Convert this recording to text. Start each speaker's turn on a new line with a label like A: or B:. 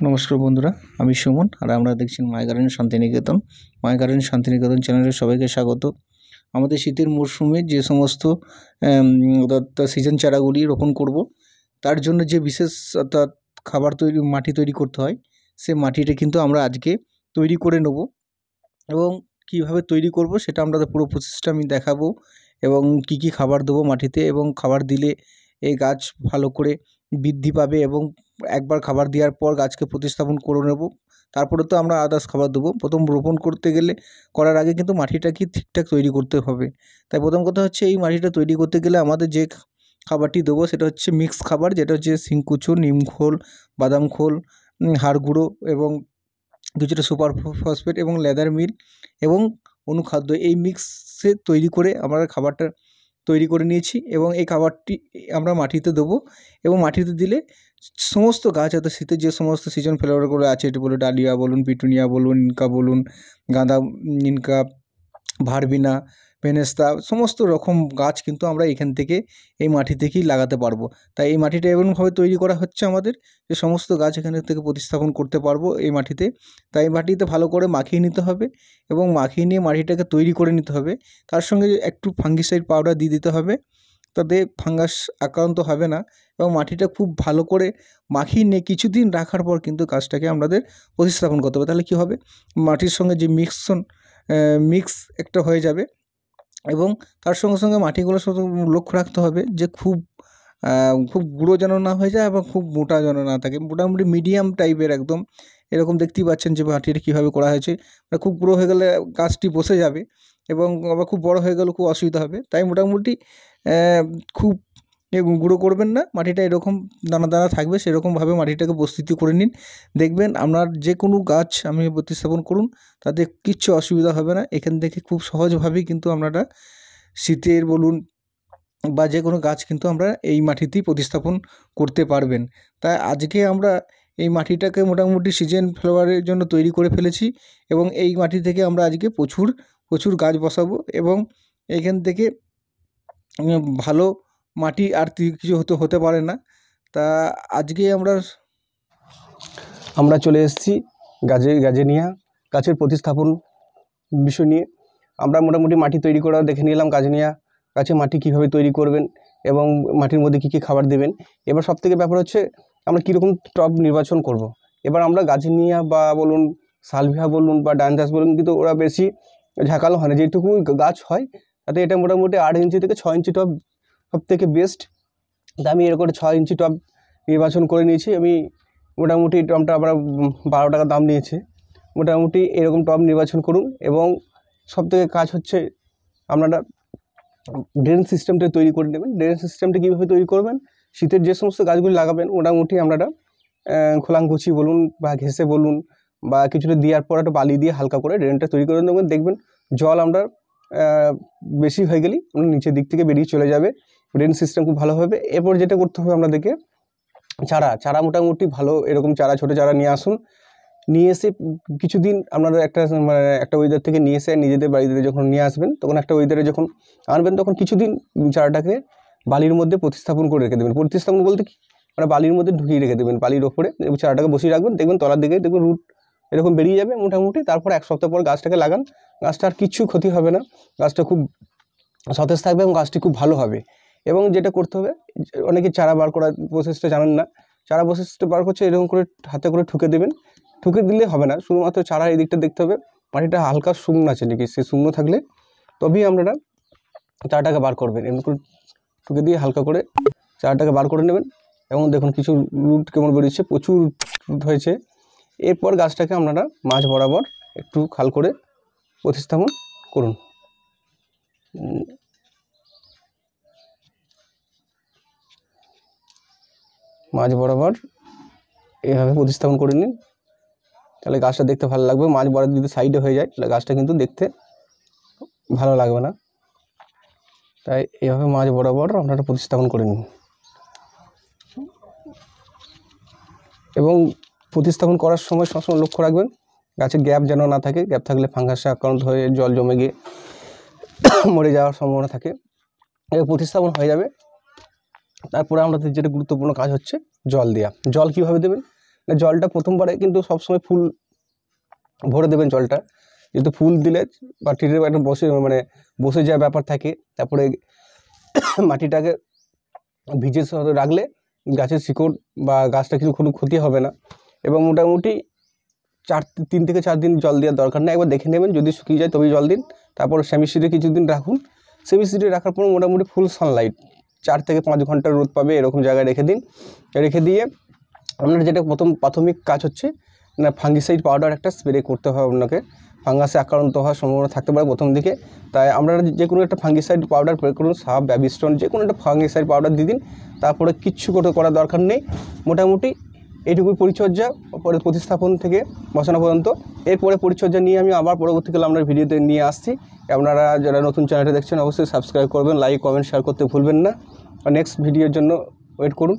A: নমস্কার বন্ধুরা, আমি সুমন আর আমরা দেখছেন my garden Shantiniketan. My garden Shantiniketan চ্যানেলে সবাইকে স্বাগত। আমাদের শীতের মরশুমে যে সমস্ত সিজন চারাগুলি রোপণ করব, তার জন্য যে বিশেষ অর্থাৎ খাবার তৈরি মাটি তৈরি করতে হয়, সে মাটিটা কিন্তু আমরা আজকে তৈরি করে নেব এবং কীভাবে তৈরি করব সেটা আপনাদের পুরো প্রসেসটা আমি দেখাবো এবং কি কি খাবার দেবো মাটিতে এবং খাবার দিলে এই গাছ ভালো করে বৃদ্ধি পাবে এবং একবার খাবার দেওয়ার পর গাছকে প্রতিস্থাপন করে নেব। তারপরে তো আমরা আদার্স খাবার দেবো। প্রথম রোপণ করতে গেলে করার আগে কিন্তু মাটিটাকে ঠিকঠাক তৈরি করতে হবে। তাই প্রথম কথা হচ্ছে এই মাটিটা তৈরি করতে গেলে আমাদের যে খাবারটি দেবো সেটা হচ্ছে মিক্স খাবার, যেটা হচ্ছে শিংকুচু, নিম খোল, বাদাম খোল, হাড় গুঁড়ো এবং কিছুটা সুপার ফসফেট এবং লেদার মিল এবং অনুখাদ্য, এই মিক্সে তৈরি করে আমরা খাবারটা তৈরি করে নিয়েছি এবং এই খাবারটি আমরা মাটিতে দেবো এবং মাটিতে দিলে সমস্ত গাছ, অর্থাৎ শীতের যে সমস্ত সিজন ফ্লাওয়ারগুলো আছে, এটি বলে ডালিয়া বলুন, পিটুনিয়া বলুন, ইনকা বলুন, গাঁদা, ইনকা, ভারবিনা, ভেনেস্তা, সমস্ত রকম গাছ কিন্তু আমরা এখান থেকে এই মাটি থেকেই লাগাতে পারবো। তাই এই মাটিটা এমনভাবে তৈরি করা হচ্ছে আমাদের যে সমস্ত গাছ এখান থেকে প্রতিস্থাপন করতে পারবো এই মাটিতে। তাই মাটিতে ভালো করে মাখিয়ে নিতে হবে এবং মাখিয়ে নিয়ে মাটিটাকে তৈরি করে নিতে হবে। তার সঙ্গে একটু ফাঙ্গিসাইড পাউডার দিয়ে দিতে হবে, তাতে ফাঙ্গাস আক্রান্ত হবে না এবং মাটিটা খুব ভালো করে মাখিয়ে নিয়ে কিছুদিন রাখার পর কিন্তু গাছটাকে আমাদের প্রতিস্থাপন করতে হবে। তাহলে কী হবে, মাটির সঙ্গে যে মিক্স একটা হয়ে যাবে এবং তার সঙ্গে সঙ্গে মাটিগুলো শুধু লক্ষ্য রাখতে হবে যে খুব গুঁড়ো যেন না হয়ে যায় এবং খুব মোটা যেন না থাকে, মোটামুটি মিডিয়াম টাইপের একদম। এরকম দেখতেই পাচ্ছেন যে মাটিটা কীভাবে করা হয়েছে। খুব গুঁড়ো হয়ে গেলে গাছটি বসে যাবে এবং আবার খুব বড় হয়ে গেলেও খুব অসুবিধা হবে। তাই মোটামুটি খুব গুঁড়ো করবেন না, মাটিটা এরকম দানা দানা থাকবে সেরকমভাবে মাটিটাকে প্রস্তুতি করে নিন। দেখবেন আপনার যে কোনো গাছ আপনি প্রতিস্থাপন করুন, তাতে কিচ্ছু অসুবিধা হবে না। এখান থেকে খুব সহজভাবেই কিন্তু আপনারা শীতের বলুন বা যে কোনো গাছ কিন্তু আমরা এই মাটিতেই প্রতিস্থাপন করতে পারবেন। তাই আজকে আমরা এই মাটিটাকে মোটামুটি সিজন ফ্লাওয়ারের জন্য তৈরি করে ফেলেছি এবং এই মাটি থেকে আমরা আজকে প্রচুর গাছ বসাবো এবং এইখান থেকে ভালো মাটি আর কিছু হতে পারে না। তা আজকে আমরা চলে এসেছি গাজেনিয়া গাছের প্রতিস্থাপন বিষয় নিয়ে। আমরা মোটামুটি মাটি তৈরি করা দেখে নিলাম, গাজেনিয়া গাছে মাটি কীভাবে তৈরি করবেন এবং মাটির মধ্যে কী কী খাবার দেবেন। এবার সবথেকে ব্যাপার হচ্ছে আমরা কীরকম টব নির্বাচন করব। এবার আমরা গাজেনিয়া বা বলুন সালভিয়া বলুন বা ডানজাস বলুন, কিন্তু ওরা বেশি ঝাঁকালো হয় না, যেটুকু গাছ হয় তাতে এটা মোটামুটি 8 ইঞ্চি থেকে 6 ইঞ্চি টব সবথেকে বেস্ট। তা আমি এরকম 6 ইঞ্চি টব নির্বাচন করে নিয়েছি। আমি মোটামুটি টবটা আমরা 12 টাকা দাম নিয়েছে। মোটামুটি এরকম টব নির্বাচন করুন এবং সবথেকে কাজ হচ্ছে আপনারা ড্রেন সিস্টেমটা তৈরি করে নেবেন। ড্রেন সিস্টেমটা কীভাবে তৈরি করবেন, শীতের যে সমস্ত গাছগুলি লাগাবেন মোটামুটি আপনারা খোলাঙ্কুচি বলুন বা ঘেঁষে বলুন বা কিছুটা দেওয়ার পর একটা বালি দিয়ে হালকা করে ড্রেনটা তৈরি করে নেবেন। দেখবেন জল আমরা বেশি হয়ে গেলেই নিচের দিক থেকে বেরিয়ে চলে যাবে, ড্রেন সিস্টেম খুব ভালো হবে। এরপর যেটা করতে হবে আপনাদেরকে, চারা মোটামুটি ভালো এরকম চারা, ছোটো চারা নিয়ে আসুন। নিয়ে এসে কিছুদিন আপনারা একটা ওয়েদার থেকে নিয়ে এসে নিজেদের বাড়িতে যখন নিয়ে আসবেন, তখন একটা ওয়েদারে যখন আনবেন তখন কিছুদিন চারাটাকে বালির মধ্যে প্রতিস্থাপন করে রেখে দেবেন। প্রতিস্থাপন বলতে কি, মানে বালির মধ্যে ঢুকিয়ে রেখে দেবেন, বালির ওপরে চারাটাকে বসিয়ে রাখবেন। দেখবেন তলার দিকে দেখবেন রুট এরকম বেরিয়ে যাবে মোটামুটি। তারপর 1 সপ্তাহ পর গাছটাকে লাগান, গাছটা আর কিচ্ছু ক্ষতি হবে না, গাছটা খুব সতেজ থাকবে এবং গাছটি খুব ভালো হবে। এবং যেটা করতে হবে, অনেকে চারা বার করার প্রসেসটা জানেন না, চারা প্রসেসটা বার করছে এরকম করে হাতে করে ঠুকে দেবেন। ঠুকে দিলে হবে না, শুধুমাত্র চারা এই দিকটা দেখতে হবে মাটিটা হালকা শুকনো আছে নাকি, সে শুকনো থাকলে তবেই আপনারা চারাটাকে বার করবেন। এমনি করে ঠুকে দিয়ে হালকা করে চারাটাকে বার করে নেবেন এবং দেখুন কিছু রুট কেমন বেরিয়েছে, প্রচুর রুট হয়েছে। এরপর গাছটাকে আপনারা মাঝ বরাবর একটু খাল করে প্রতিস্থাপন করুন। মাঝ বরাবর এভাবে প্রতিস্থাপন করে নিন, তাহলে গাছটা দেখতে ভালো লাগবে। মাঝ বরাবর যদি সাইডে হয়ে যায় তাহলে গাছটা কিন্তু দেখতে ভালো লাগবে না। তাই এভাবে মাঝ বরাবর আপনারা প্রতিস্থাপন করে নিন এবং প্রতিস্থাপন করার সময় সবসময় লক্ষ্য রাখবেন গাছে গ্যাপ যেন না থাকে। গ্যাপ থাকলে ফাঙ্গাসে আক্রান্ত হয়ে জল জমে গিয়ে মরে যাওয়ার সম্ভাবনা থাকে। এবার প্রতিস্থাপন হয়ে যাবে, তারপরে আমাদের যেটা গুরুত্বপূর্ণ কাজ হচ্ছে জল দেওয়া। জল কীভাবে দেবেন,
B: জলটা প্রথমবারে কিন্তু সবসময় ফুল ভরে দেবেন জলটা, যেহেতু ফুল দিলে বা ট্রিটের একটা বসে যাওয়ার ব্যাপার থাকে। তারপরে মাটিটাকে ভিজে রাখলে গাছের শিকড় বা গাছটা কোনো ক্ষতি হবে না। এবং মোটামুটি 3 থেকে 4 দিন জল দেওয়ার দরকার নেই, একবার দেখে নেবেন, যদি শুকিয়ে যায় তবেই জল দিন। তারপর সেমি সিডে কিছুদিন রাখুন, সেমি সিডে রাখার পর মোটামুটি ফুল সানলাইট 4 থেকে 5 ঘন্টা রোদ পাবে এরকম জায়গায় রেখে দিন। রেখে দিয়ে আপনার যেটা প্রাথমিক কাজ হচ্ছে না, ফাঙ্গিসাইড পাউডার একটা স্প্রে করতে হবে আপনাকে। ফাঙ্গাসে আক্রান্ত হওয়ার সম্ভাবনা থাকতে পারে প্রথম দিকে, তাই আপনারা যে কোনো একটা ফাঙ্গিসাইড পাউডার প্রয়োগ করুন, সাপ ব্যাবিস্টন যে কোনো একটা ফাঙ্গিসাইড পাউডার দিয়ে দিন। তারপরে কিচ্ছু করার দরকার নেই, মোটামুটি এইটুকুই পরিচর্যা পরে প্রতিস্থাপন থেকে বসানো পর্যন্ত। এরপরে পরিচর্যা নিয়ে আমি আবার পরবর্তীকালে আপনার ভিডিওতে নিয়ে আসছি। আপনারা যারা নতুন চ্যানেলটা দেখছেন অবশ্যই সাবস্ক্রাইব করবেন, লাইক কমেন্ট শেয়ার করতে ভুলবেন না। আর নেক্সট ভিডিওর জন্য ওয়েট করুন।